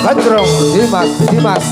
Gandrung Dimas Dimas.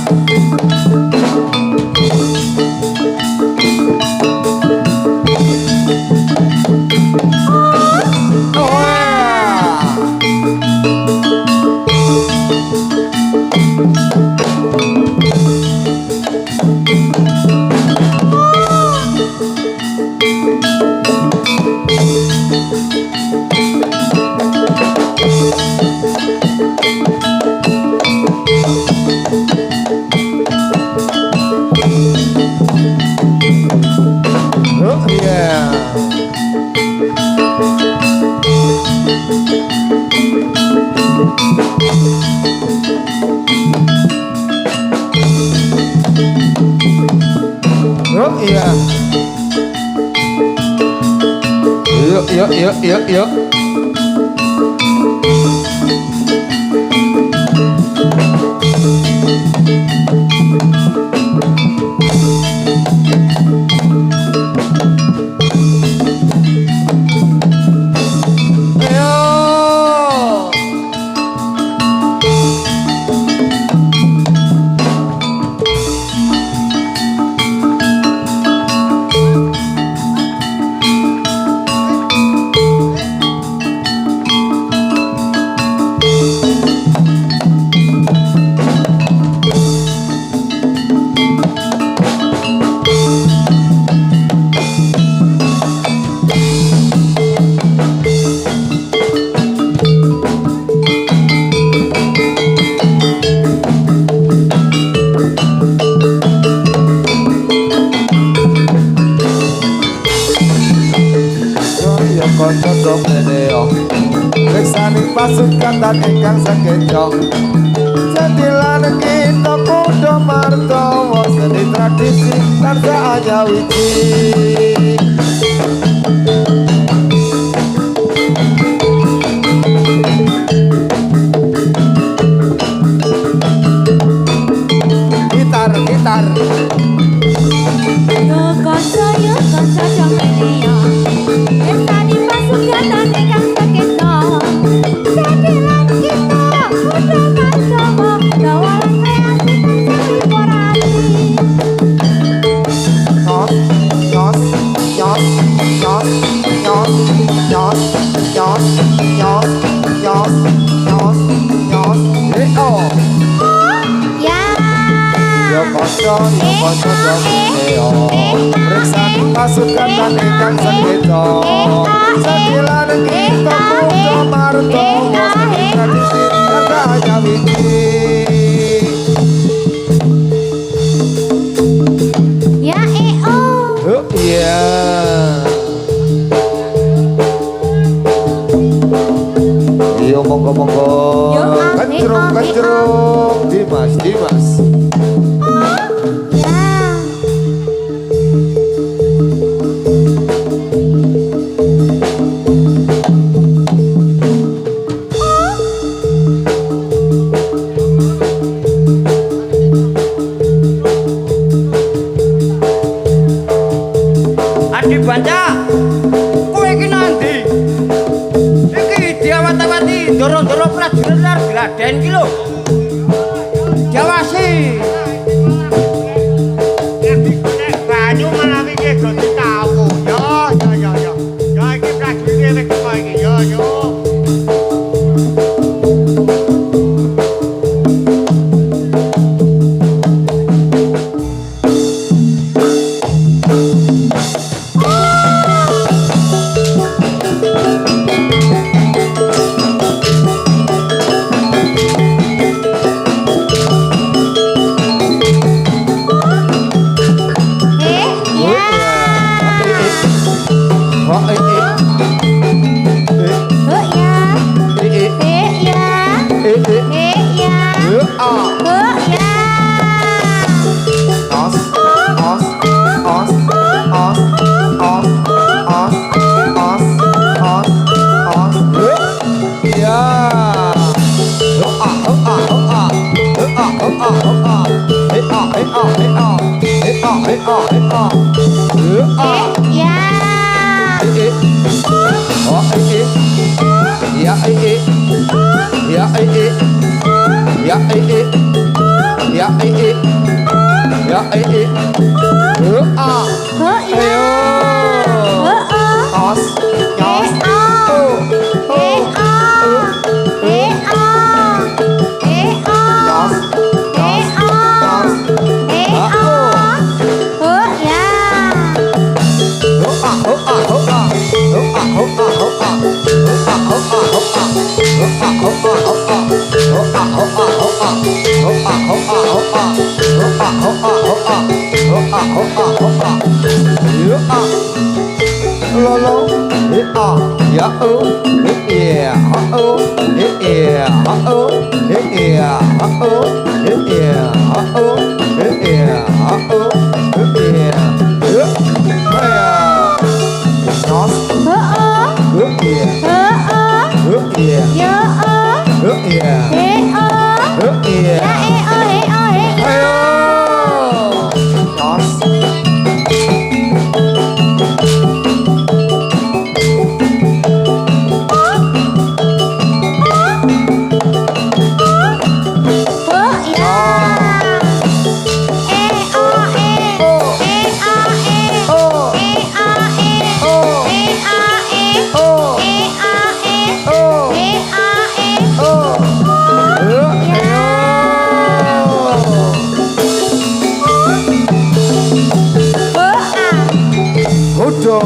Iya. Yuk. Pasukan dan ingkang sakeco jadilah kita kudu martowo seni tradisi tansah aja wiji gitar yo kanca jamelio esani pasukan dan ingkang sakeco jadilah kita kudu martowo dawalan kreasi korporasi pasukan dan ingkang sakeco jadilah kita kudu martowo seni tradisi tansah aja wiji ya iya. Yo monggo Gandrung Dimas Adi Banca, kowe iki nanti? Iki diawat-awati dorong-dorong prajurit lar gladen iki lho. Jawasi. Banyu malah iki go ditawu. Yo. Ya iki prajurit wis teko iki. Yo. ya ya ya ayo os nyos lolo ya yeah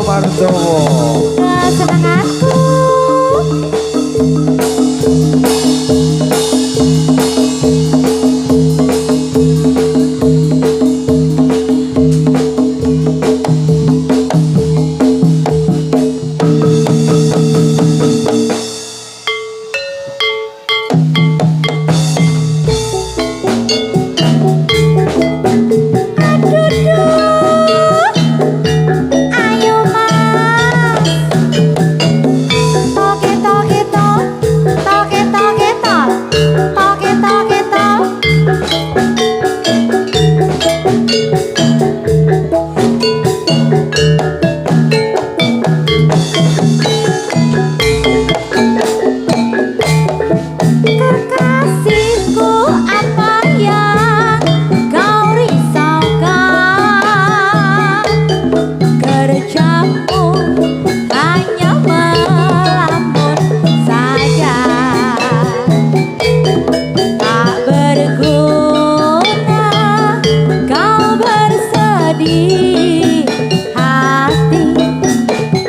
Martowo kesenanganku.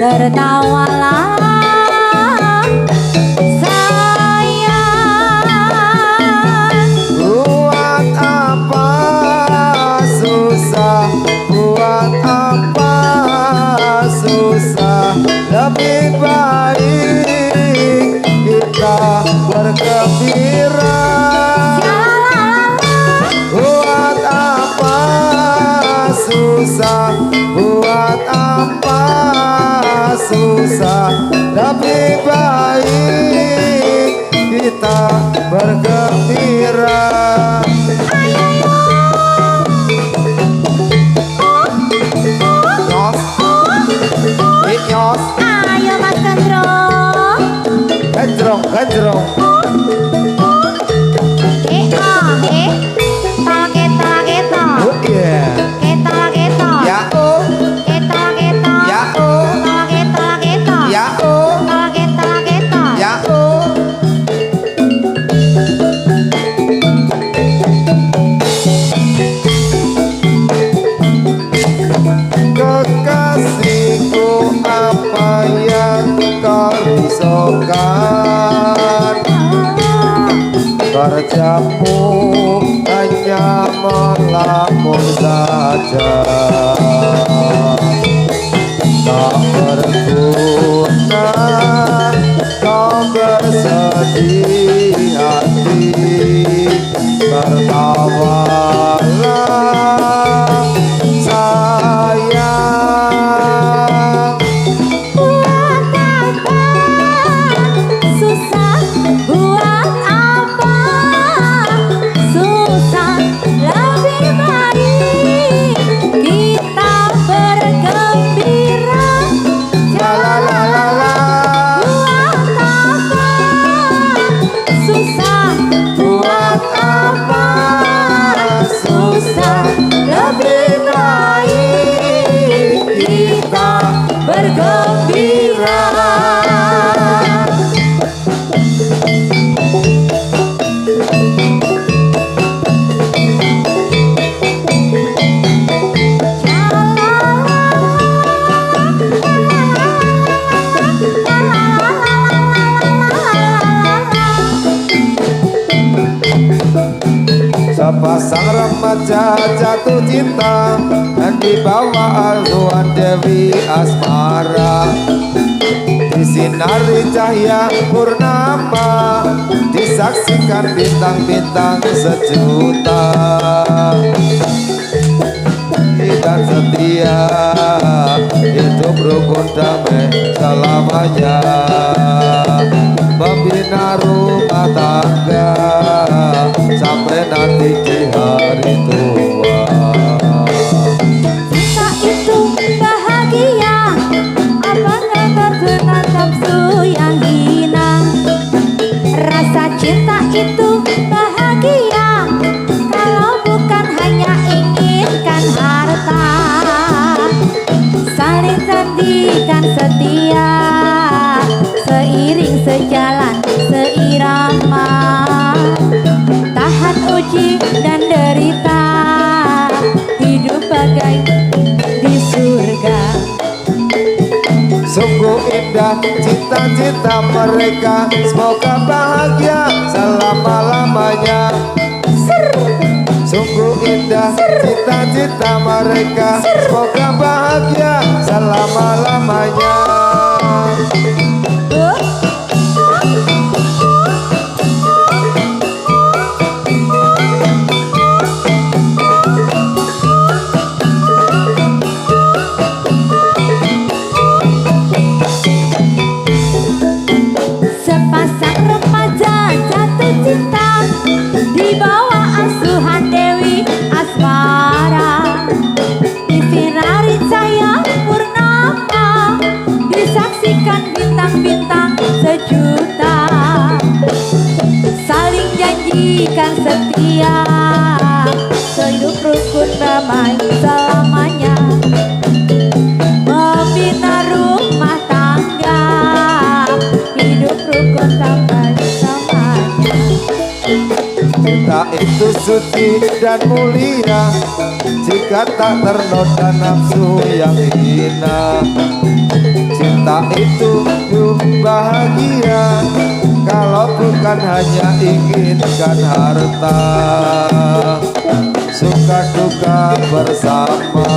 Tertawalah sayang. Buat apa susah, buat apa susah, lebih baik kita bergembira. Buat apa susah, buat apa susah, lebih baik kita bergembira. Nyos, nyos, Ayo Mas Gandrung. gajrong, gajrong. Keto. Oh yeah. Keto. Ya Keto. ya Keto. ya Keto. ya kekasihku, apa yang kau risaukan? Kerjamu hanya melamun saja, tak berguna kau bersedih hati. Tertawalah sayang. Buat apa susah, buat apa susah, lebih baik kita bergembira. La la la la la. Buat apa susah, Buat Sepasang remaja jatuh cinta di bawah aluan Dewi Asmara. Disinari cahaya purnama, disaksikan bintang-bintang sejuta. Dan setia hidup rukun damai selamanya, membina rumah tangga sampai nanti di hari tua. Cinta itu bahagia, apakah terkena nafsu yang hina. Rasa cinta itu bahagia, kalau bukan hanya inginkan harta. Saling sandikan setia, seiring sejalan seirama. Tahan uji dan derita, hidup bagai di surga. Sungguh indah cita-cita mereka, semoga bahagia selama-lamanya. Sungguh indah cita-cita mereka, semoga bahagia selama-lamanya. Sepasang remaja jatuh cinta di bawah asuhan Dewi Asmara. Disinari cahaya purnama, disaksikan bintang-bintang sejuta. Saling janjikan setia, sehidup rukun damai selamanya, membina rumah tangga, hidup rukun sampai selamanya. Cinta itu suci dan mulia, jika tak ternoda nafsu yang hina. Cinta itu bahagia, kalau bukan hanya inginkan harta. Suka duka bersama,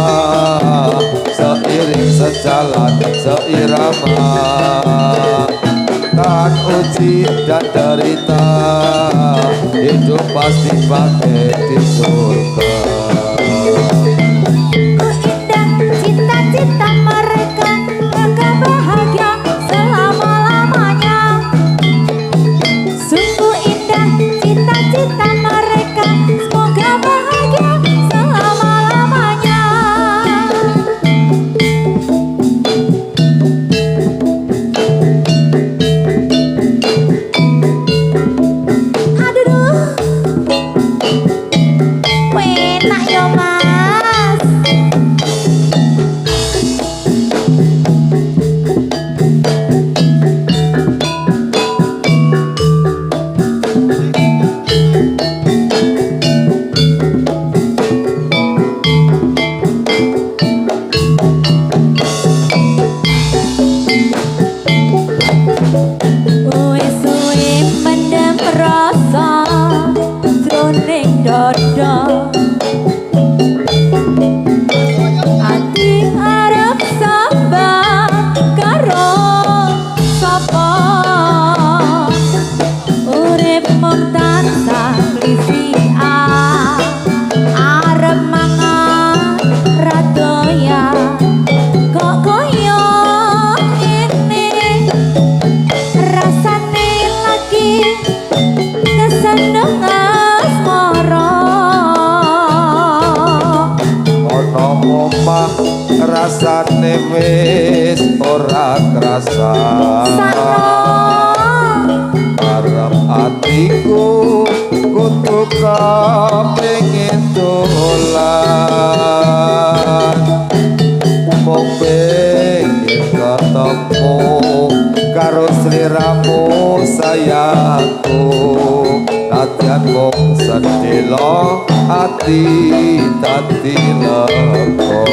seiring sejalan seirama. Tahan uji dan derita, hidup pasti pakai di surga. Ku indah cita-cita mereka, mereka bahagia selama-lamanya. Sungguh indah cita-cita mereka, semoga bahagia selama-lamanya. Aduh, enak ya mas. Suwe-suwe mendem rasa jroning dada. Ati arep sambat karo sapa, urip mung tansah klisian. Arep mangan ra doyan, kok koyo ngene rasane lagi keseneng asmara. Ono omah rasane wis ora krasa, arep atiku kudu kepengin dolan. Mung pengen ketemu karo sliramu sayangku, nadyan mung sedelo ati dadi lega.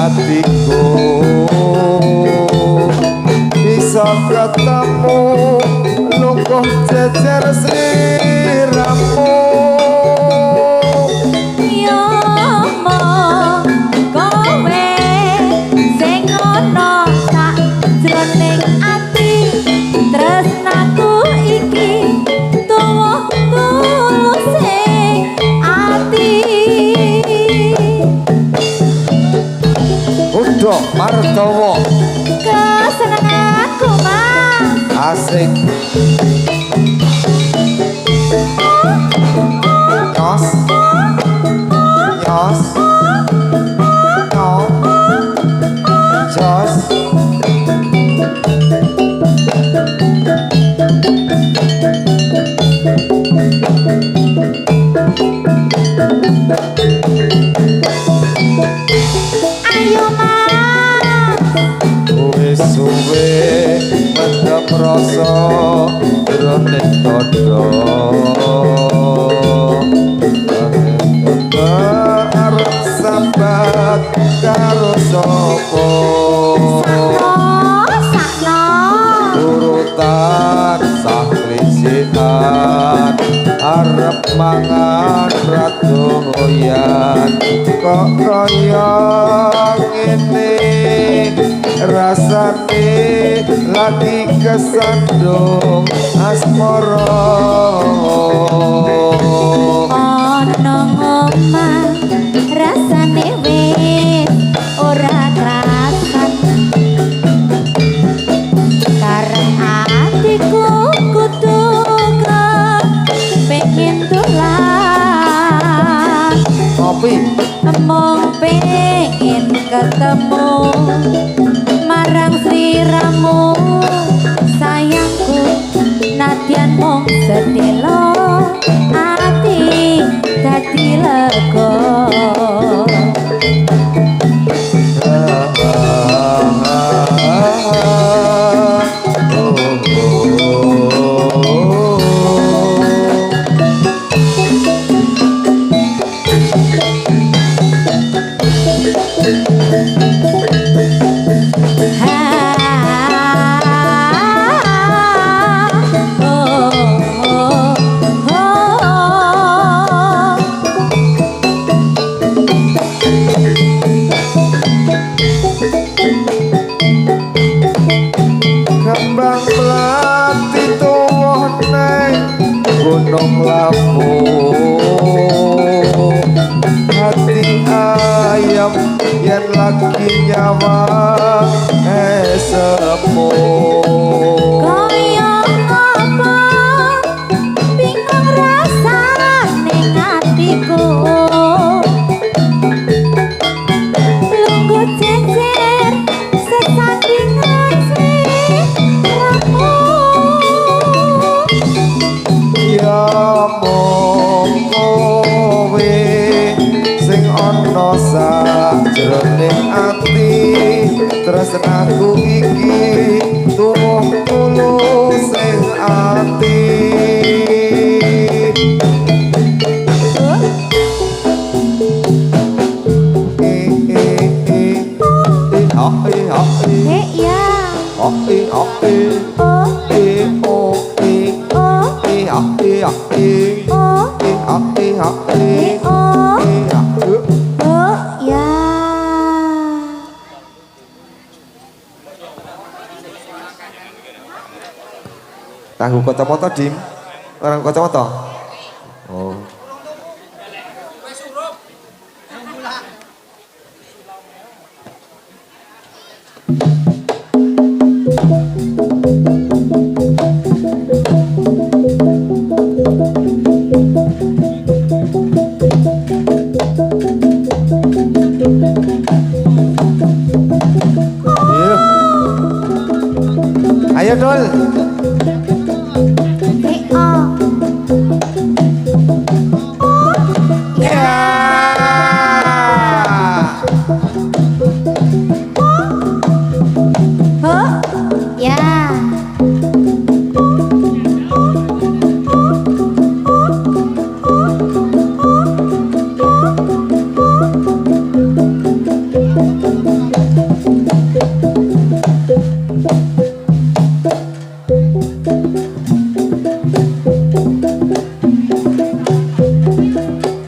hatiku bisa ketemu lungguh jejer sliramu yo mong kowe sing ana sak jroning ati tresnaku iki tuwuh tuluse ati udah martowo kesenenganku mas asik nyos nyos nyos jos ayo mas suwe mendem rasa jroning dada arep sambat karo sapa sakno urutan saklisian arep mangan radoyan kok kaya ngene rasane lagi kesandung asmara ana ngomah rasane wis ora krasan karep atiku kudu pengen dolan kopi mong pengen ketemu marang sliramu sayangku nadyan mung sedelo ati dadi lega kembang melati tuwuh neng gunung lapu hati ayam yen lagi nyawa sepo kaya apa bingung rasane atiku lungguh jejer sesandingan sliramu ya mong kowe sing ana sajroning ati tresnaku iki tuwuh tulus sing ati ya oh ya tangguh kacamata dim orang kacamata oh ayo Dol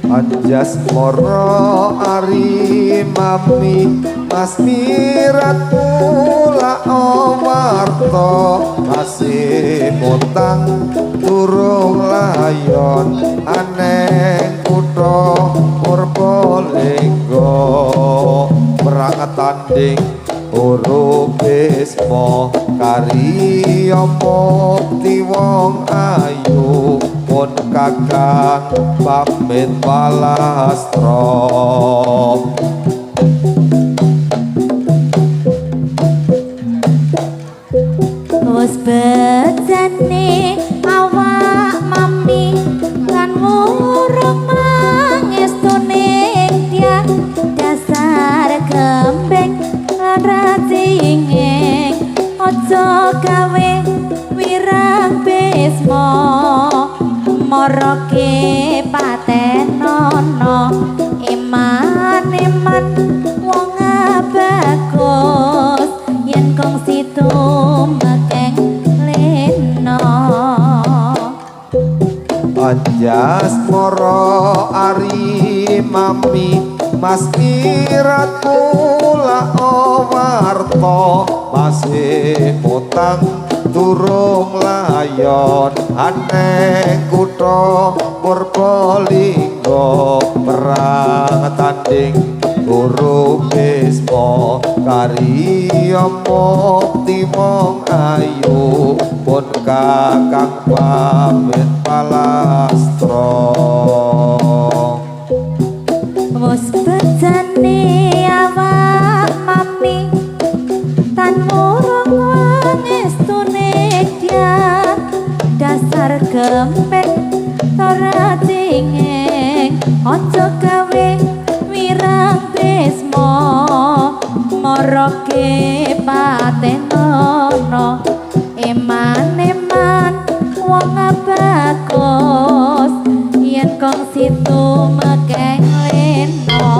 Anjas moro ari mami mas miratu la omarto masih mutang durung layon aneng kutho Purbalingga perang tanding huruf Bisma karya mukti wong ayu pun kakang pamit palastra Wes bejane awak mami lan murung mangestune dia dasar gembeng lan racinging aja gawe wirang Bisma moroke patenono iman-iman wong bagus yen kongsi tumekeng lena Anjas moro ari mami mas kiratu la omarto masih mutang durung layon aneng kutho Purbalingga perang tanding huruf Bisma karya mukti wong ayu pun kakang pamit palastra wes bejane awak mami tan murung wangestune dia dasar gempek ora dingeng aja gawe wirang Bisma moroke patenono eman-eman wong bagus yen kongsi tumekeng lena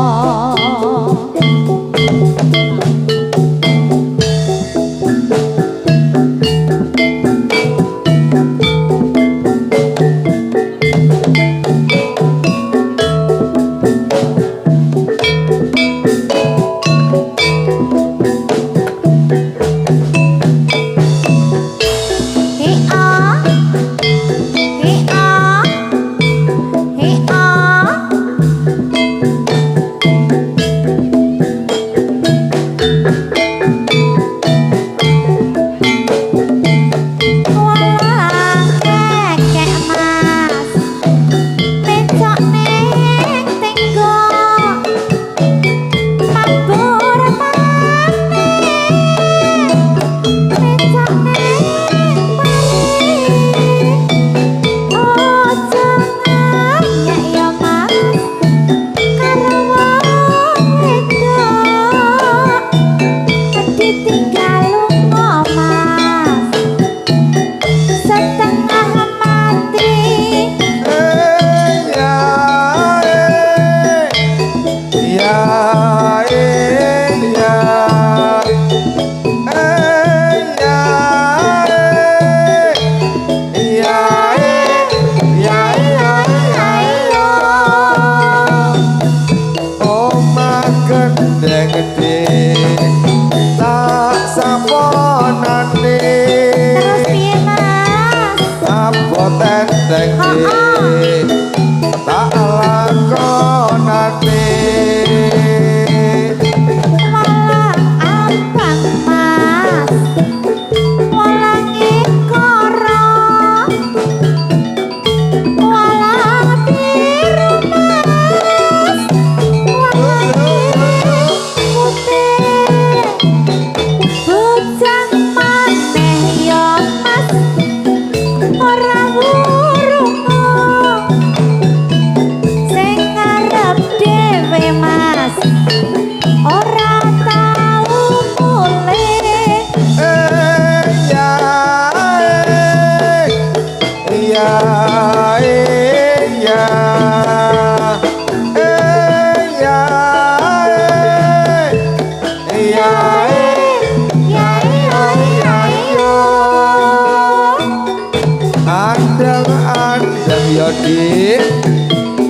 iki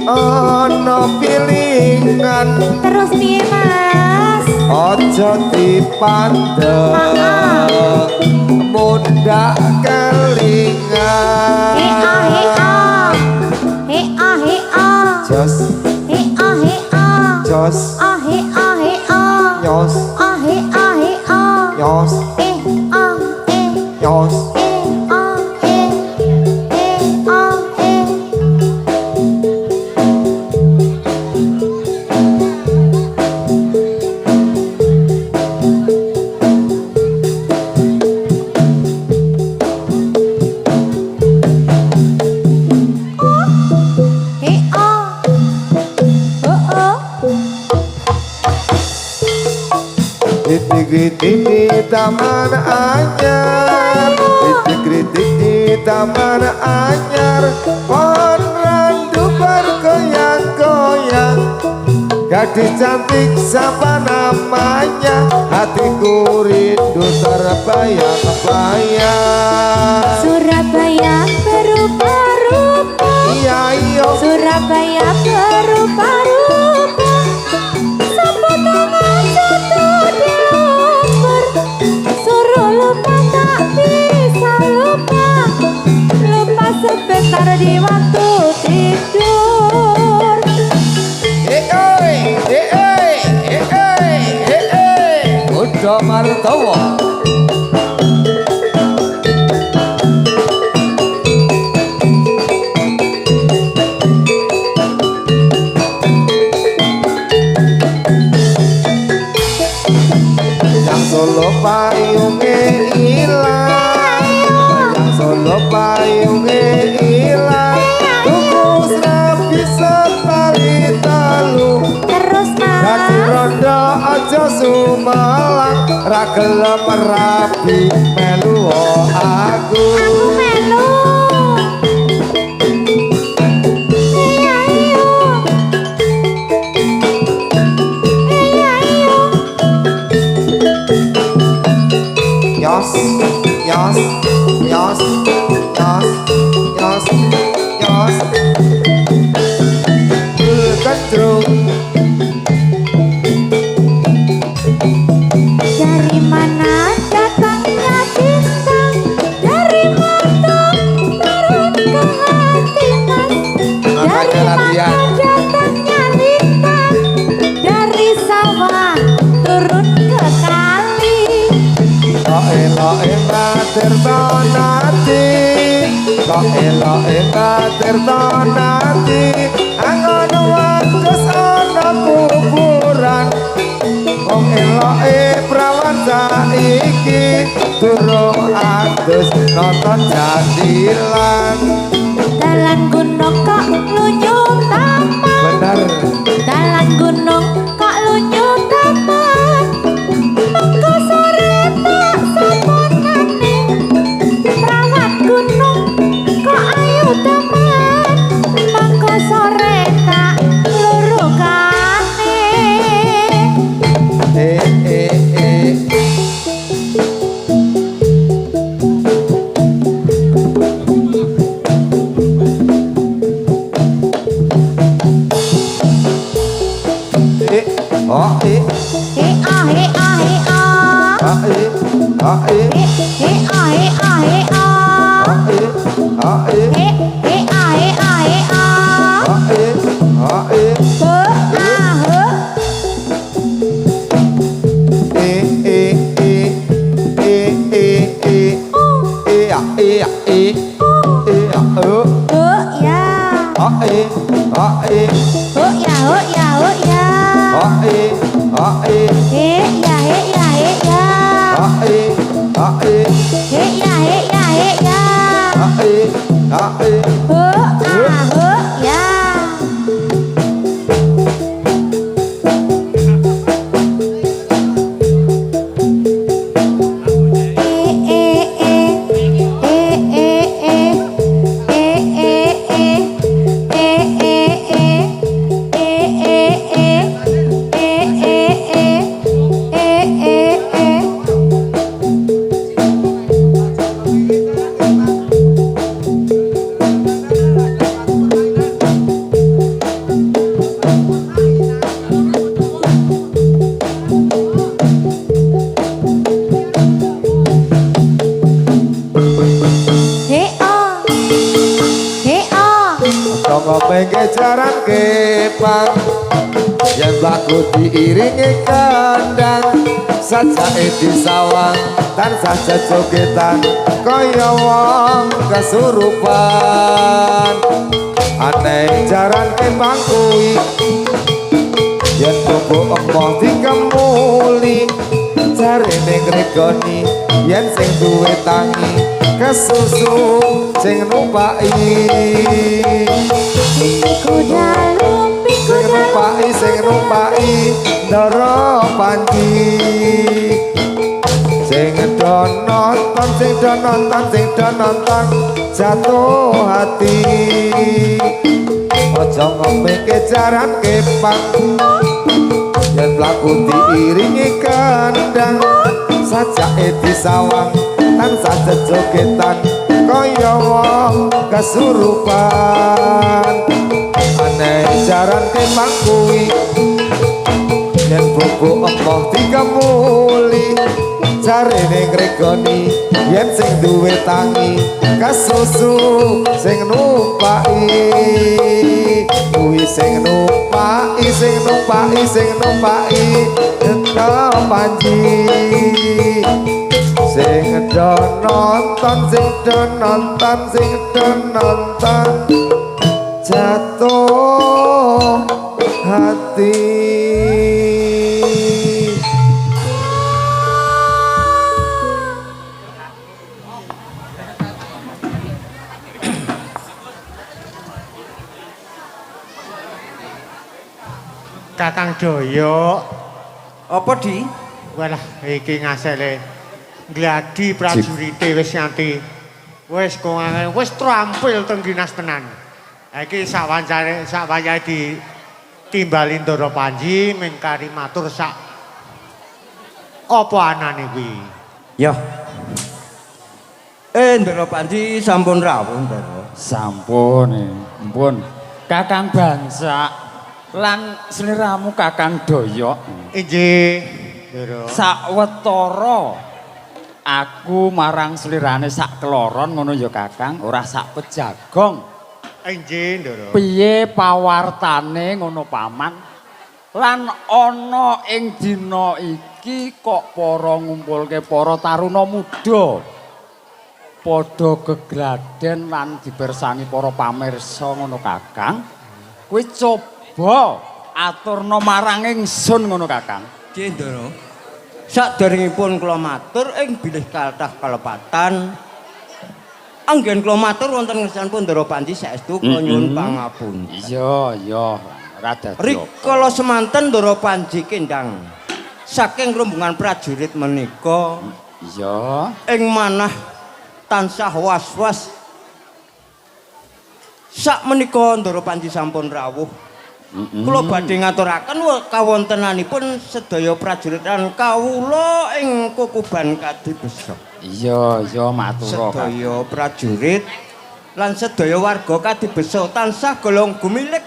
ana pilingan Terus piye Mas? aja dipandang mundak kelingan jos jos nyos nyos nyos Kritik di taman anyar, kritik di taman anyar, pohon randu bergoyang-goyang. Gadis cantik siapa namanya? Hatiku rindu terbayang-bayang. Surabaya berubah-ubah. Iya iyo. Surabaya berubah-ubah. Sapu tangan jatuh di lumpur. Suruh lupa tak bisa lupa. Lupa sebentar di waktu tidur. Udah martawa. Yang solo payunge ilang, yang solo payunge ilang, tuku serabi setali telu. Terus Dadi Mas, rondo aja sumelang, ra gelem rabi melu aku. aku melu. Iya iyo. Iya iyo. Yos, yos, yos, yos, yos, yos. Kedrung. Dari mana datangnya bintang? Dari mata turun ke hati Mas. Dari mana datangnya lintang? Dari sawah turun ke kali. Eloke mater tonati, eloke mater tonati, angon wates ana kuburan. Wong eloke prawan saiki durung adus nonton jadilan. Dalan gunung kok lunyu taman. Bener. Dalan gunung kok lunyu taman. Mengko sore tak samonane. Perawat gunung kok ayu taman. Mengko sore tak lurukane. Eh. Oh, He ah he ah he ah. ah, He ah he ah he ah. He ah he ah he ah. He ah he. Ya. ngombe kejaran kepang yen lagu diiringi kendang sajake disawang tansah jogetan kaya wong kesurupan aneh jaran kembang kuwi yen bubuk emoh dikemuli jarene ngregoni yen sing duwe tangi kesusu sing numpaki sing numpaki Ndara Panji sing do nonton jatuh hati aja ngombe kejaran kepang yen lagu diiringi kendang sajake disawang tansah jejogetan kaya wong kesurupan aneh jaran kepang kuwi yen bubuk emoh dikemuli jarene ngregoni yen sing duwe tangi kesusu sing numpaki kuwi sing numpaki Ndara Panji sing do nonton jatuh hati. Kakang Doyo. Apa di? Walah iki ngasele gladi prajurite wis nganti wis kongange wis trampil teng dinas tenan. Ha iki sawancane ditimbali Ndara Panji mengkari matur sak apa anane kuwi. Ya. Ndara Panji sampun rawuh, Ndara. Sampun, ampun. Kakang Bansa lan sliramu Kakang Doyo. Inggih, Ndara. Sawetara aku marang slirane sak kloron ngono ya Kakang, ora sak pejagong. Inggih, Ndara. Piye pawartane ngono paman? Lan ana ing dina iki kok para ngumpulke para taruna muda padha gegladen lan dibersani para pamirsa ngono Kakang. Kuwi coba aturna marang ingsun ngono Kakang. Nggih, Ndara. Saderengipun kula matur ing bilih kathah kalepatan anggen kula matur wonten ngersanipun Ndara Panji saestu kula nyuwun pangapunten. Iya, rada. Rikala semanten Ndara Panji kendang saking rombongan prajurit menika Iya. ing manah tansah was-was. Sak menika Ndara Panji sampun rawuh. Kula badhe ngaturaken kawontenanipun sedaya prajurit lan kawula ing Kukuban Kadibesa. Iya, matur Sedaya prajurit lan sedaya warga Kadibesa tansah golong gumilik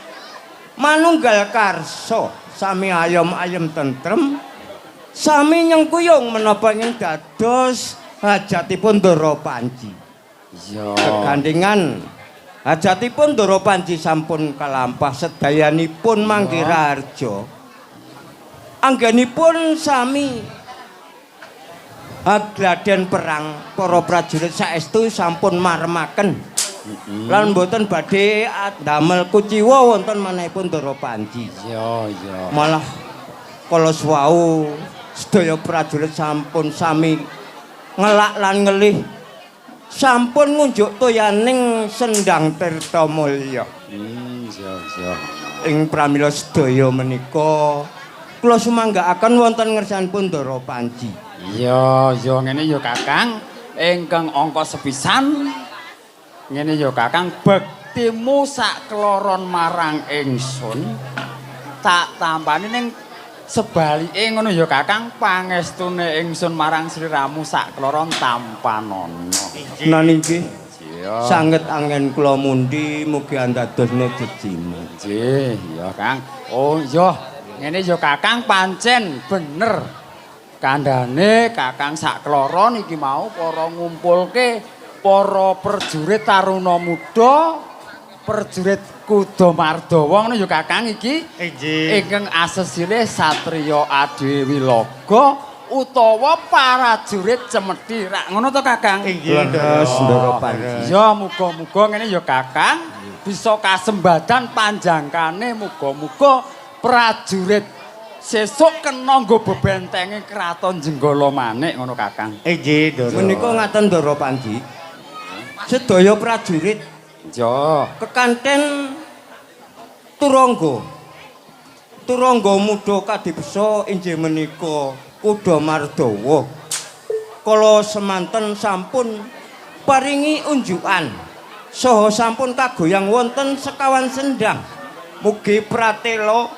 manunggal karsa sami ayem-ayem tentrem sami nyengkuyung menapa ing dados hajatipun Ndara Panji. Iya. Kegandingan hajatipun Ndara Panji sampun kalampah sedayanipun mangke raharja. Anggenipun sami agladen perang para prajurit saestu sampun maremaken. Lan mboten badhe damel kuciwa wonten manahipun Ndara Panji. Iya. Malah kala suwau sedaya prajurit sampun sami ngelak lan ngelih sampun ngunjuk toyaning Sendang Tirtamulya. Iya. Ing pramila sedaya menika kula sumanggaaken wonten ngersanipun Ndara Panji. Iya, ngene ya Kakang, ingkang angka sepisan. Ngene ya Kakang, bektimu sak kloron marang ingsun tak tampani ning sebalike ngono ya Kakang, pangestune ingsun marang sliramu sak kloron tampanana. Nah nggih. Iya. Sanget angin kula mundi mugi andadosna jejima. Nggih, iya Kang. Oh iya, ngene ya Kakang pancen bener. Kandhane Kakang sak kloron iki mau para ngumpulke para prajurit taruna muda prajurit Kuda Mardawa ngono ya Kakang iki Inggih. ingkang asesile Satriya Adiwilaga utawa prajurit Cemeti. Rak ngono to Kakang? Inggih, Leres Ndara Panji. Ya muga-muga ngene ya Kakang bisa kasembadan panjangkane muga-muga prajurit sesuk kena nggo bebentenge kraton Jenggala Manik ngono Kakang. Inggih, Ndara. Menika ngaten Ndara Panji. Sedaya prajurit Ya, kekanten turangga. Turangga muda kadibesa inggih menika Kuda Mardawa. Kala semanten sampun paringi unjukan saha sampun kagoyang wonten sekawan sendang. Mugi pratela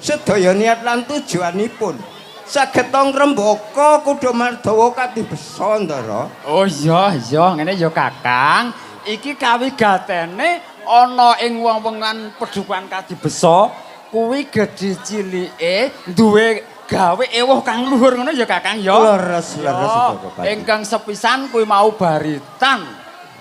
sedaya niat lan tujuanipun saged ngrembaka Kuda Mardawa kadibesa Ndara. oh iya ngene ya Kakang. Iki kawigatene ana ing wong-wongan Padukan Kadibesa kuwi gedhe cilike duwe gawe ewuh kang luhur ngono ya Kakang ya. Leres Ya, ingkang sepisan kuwi mau baritan.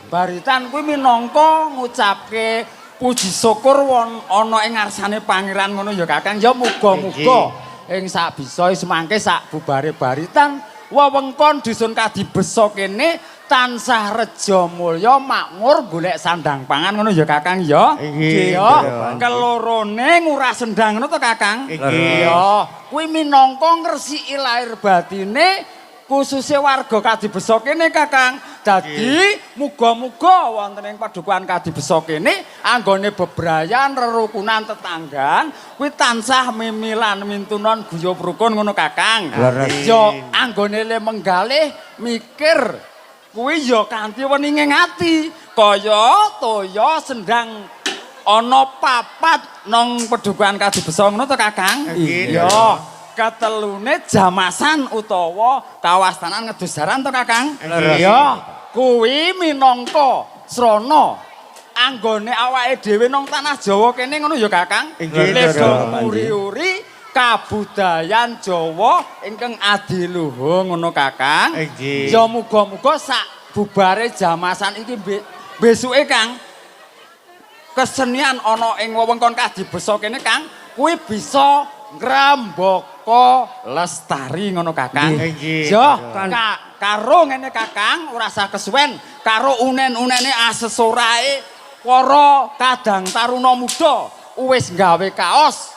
Baritan kuwi minangka ngucapke puji syukur ana ing ngarsane pangeran ngono ya Kakang. Ya muga-muga ing sak bisa semangke sak bubare baritan wewengkon dusun Kadibesa kene tansah reja mulya makmur golek sandang pangan ngono ya Kakang ya. Inggih, Ya, Ndara. kelorone ngurah sendang ngono to Kakang. Inggih. Ya, kuwi minangka ngresiki lahir batine kususe warga Kadibesa kene Kakang. Dadi muga-muga wonten ing Padukuhan Kadibesa kene anggone bebrayan rerukunan tetanggan kuwi tansah mimilan mintunon guyub rukun ngono Kakang. Leres. Ya anggone le menggalih mikir kuwi ya kanthi weninging ati kaya toya sendang ana papat nang Padukuhan Kadibesa ngono to Kakang. Inggih, Ya ketelune jamasan utawa kawastanan ngedosaran to Kakang. Leres. Ya kuwi minangka srana anggone awake dhewe nang tanah Jawa kene ngono ya Kakang. Inggih, Le do Ndara. muri-uri kabudayan Jawa ingkang adiluhung ngono Kakang. Inggih. Ya muga-muga sak bubare jamasan iki besuke Kang kesenian ana ing wewengkon Kadibesa kene Kang kuwi bisa ngrembaka lestari ngono Kakang. Inggih. Ya Kan- karo ngene Kakang ora usah kesuwen karo unen-unene asesorae para kadang taruna muda wis gawe kaos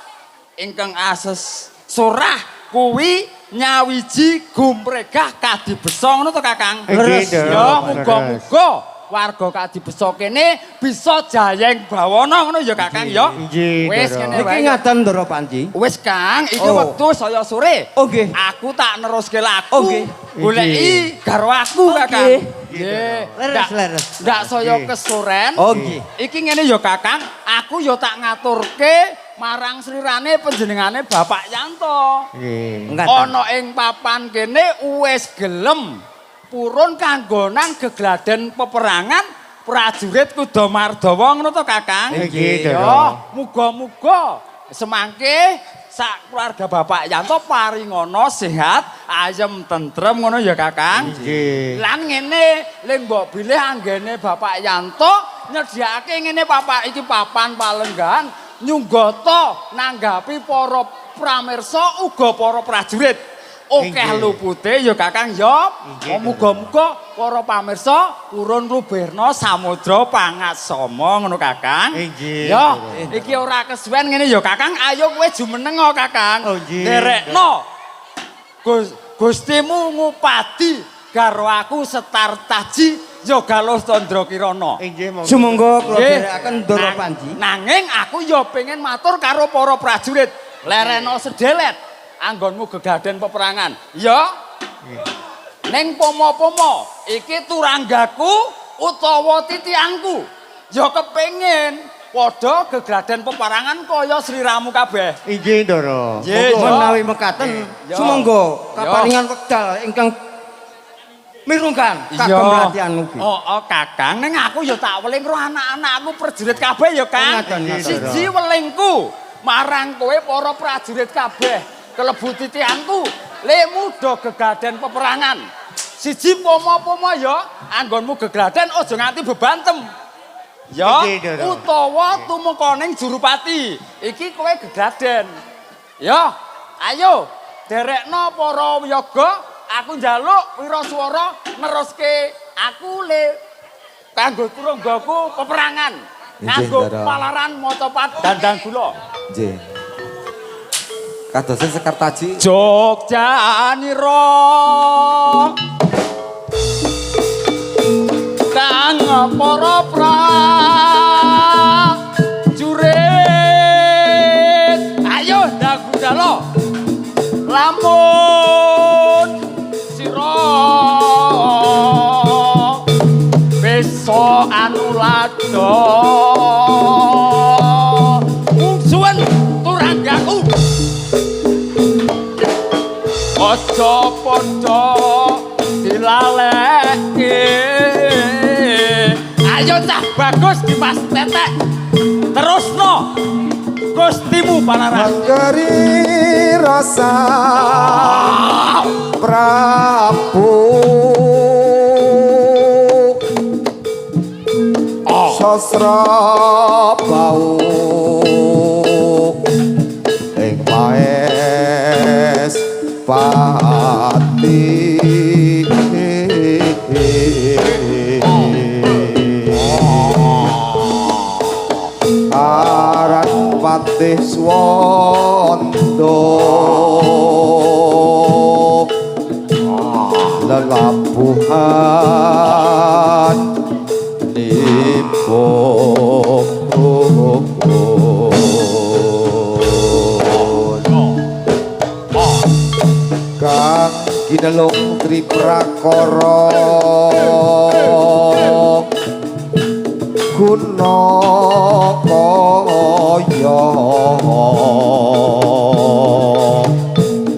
ingkang ases sorah kuwi nyawiji gumregah Kadibesa ngono to Kakang. Leres. Ya muga-muga warga Kadibesa kene bisa jayeng bawana ngono ya Kakang ya. Inggih, Wis Ndara. kene Niki wae. ngaten Ndara Panji. Wis Kang, iki Oh. wektu saya sore. Oh, nggih. Aku tak neruske laku. Oh, nggih. Goleki garwa aku Kakang. nggih. Nggih. Leres, Ndak- leres. Ndak saya Nggih. kesoren. Oh, nggih. Iki ngene ya Kakang, aku ya tak ngaturke marang slirane panjenengane Bapak Yanto. Nggih. Ngaten. Ana ing papan kene wis gelem purun kanggonan gegladen peperangan prajurit Kuda Mardawa ngono to Kakang. Inggih, Ya, Ndara. muga-muga semangke sak keluarga Bapak Yanto paringana sehat, ayem tentrem ngono ya Kakang. Nggih. Lan ngene ling mbok bilih anggene Bapak Yanto nyediakake ngene Bapak iki papan palenggahan nyunggata nanggapi para pramirsa uga para prajurit. Okeh Inggih. lupute ya Kakang ya. Inggih, Muga-muga para pamirsa urun luberna samudra pangatsama ngono Kakang. Inggih, Ya, Ndara. iki ora kesuwen ngene ya Kakang. Ayo kowe jumeneng Kakang. Oh, nggih. Derekno. Gustimu ngupadi karo aku setar taji Yogaluh Tandra Kirana. Inggih, monggo. Sumangga kula Nggih. dherekaken Ndara Panji. Nanging aku ya pengen matur karo para prajurit. Lereno sedelet anggonmu gegladen peperangan. Ya. Ning pomo-pomo iki turanggaku utawa titiangku. Ya kepengin padha gegladen peperangan kaya sliramu kabeh. Inggih, Ndara. Nggih, Monggo ya. menawi mekaten Ya. sumangga Ya. kaparingan wekdal ingkang mirungkan kagem Iya. latihan ugi. Oh, Kakang, ning aku ya tak weling karo anak-anakku prajurit kabeh ya, Kang. ngaten, ngaten. Siji welingku marang kowe para prajurit kabeh, kelebu titianku, lemu do gegladen peperangan. Siji pomo-pomo ya, anggonmu gegladen aja nganti bebantem. Ya, Iki, Ndoro. utawa tumekaning Jurupati. Iki kowe gegaden. Ya, ayo derekno para wiyaga, aku njaluk Wiraswara neruske aku le kanggo turunggaku peperangan. Nganggo Ndoro. palaran macapat dandang gula. Nggih. Kadosen Sekartaji. Jogja nira kang para prajurit ayo ndagudalo lamun sira besok anu lado mungsuhan turanggaku aja padha dilaleke ayo cah bagus Dimas Tetek terusno Gustimu Palaran Manggari rasa Prabu Sasra bau ing paes pati aran patih swanda lelabuhan kang ginelung triprakara guna kaya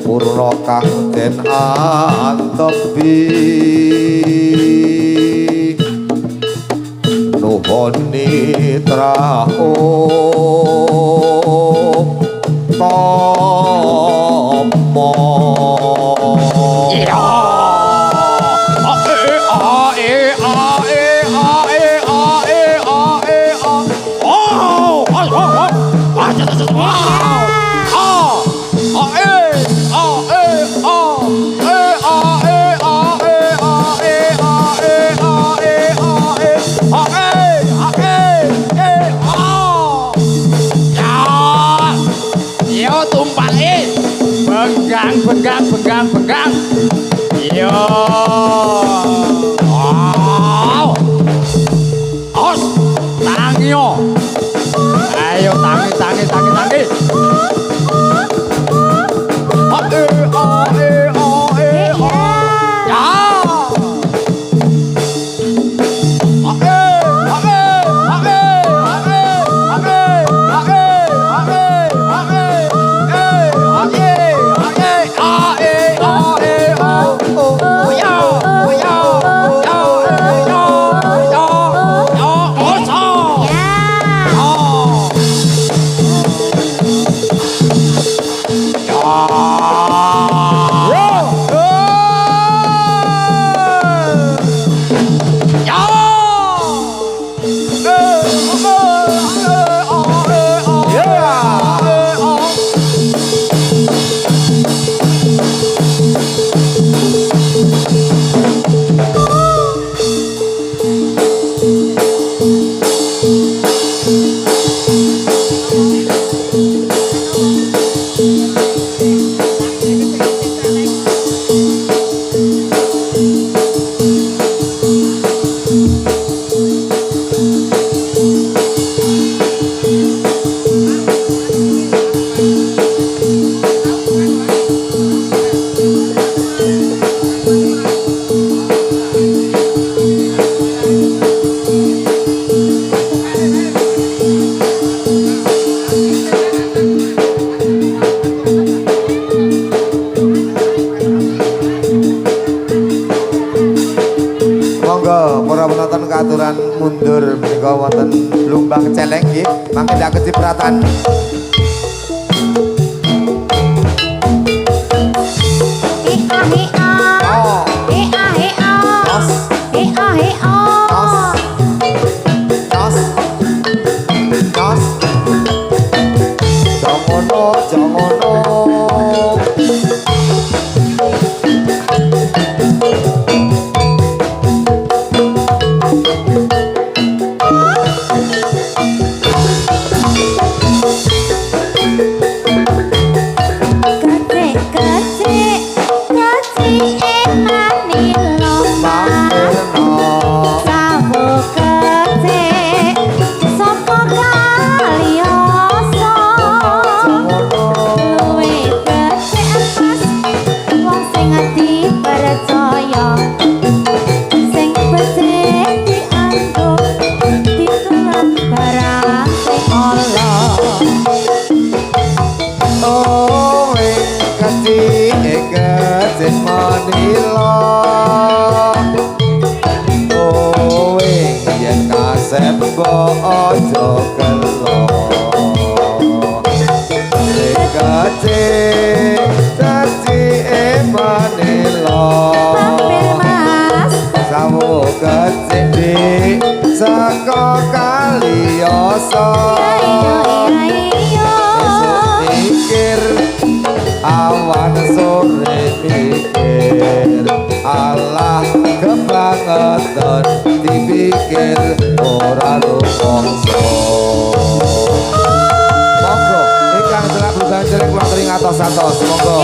purna kang den antepi nuhun nitrao tomo Benggang. Yo. Wow. Os, tangi yo. Ayo tangi. aturan mundur menika wonten lumbang celeng nggih mangke ndak kecipratan. Tos. sen mbok aja gelo kecil dadi emanelo Mampir Mas. sawu kecil saka Kalioso Iya. mikir awan sore mikir Allah kebangetan dipikir ora rumangsa monggo ingkang selak bukan jelek kula tering atos-atos monggo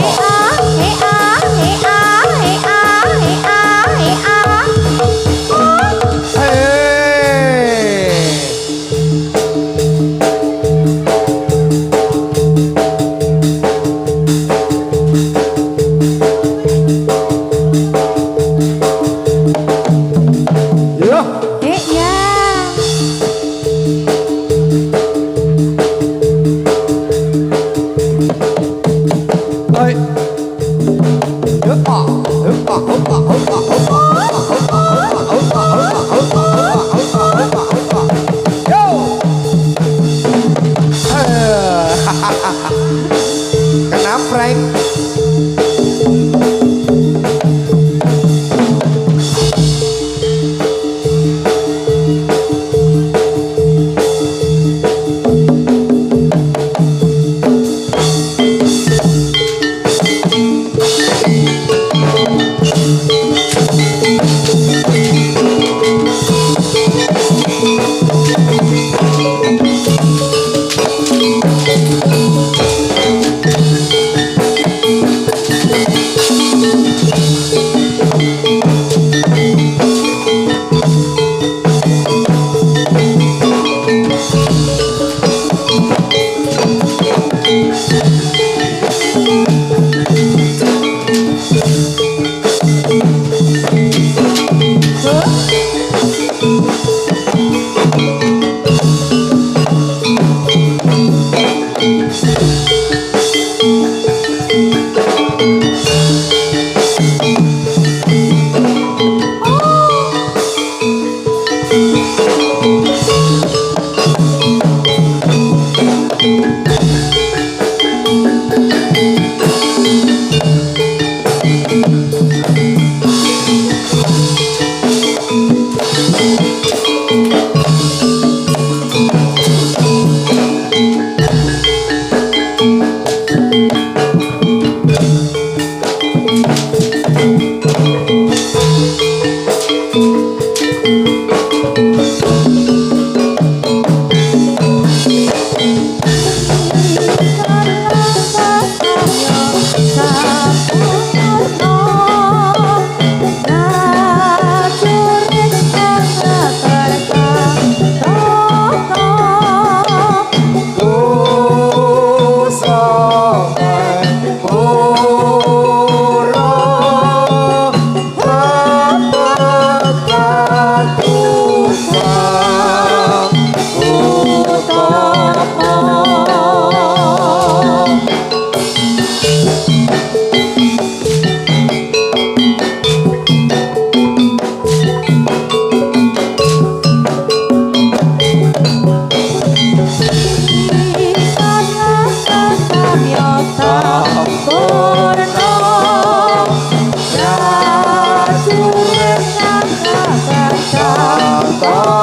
Oh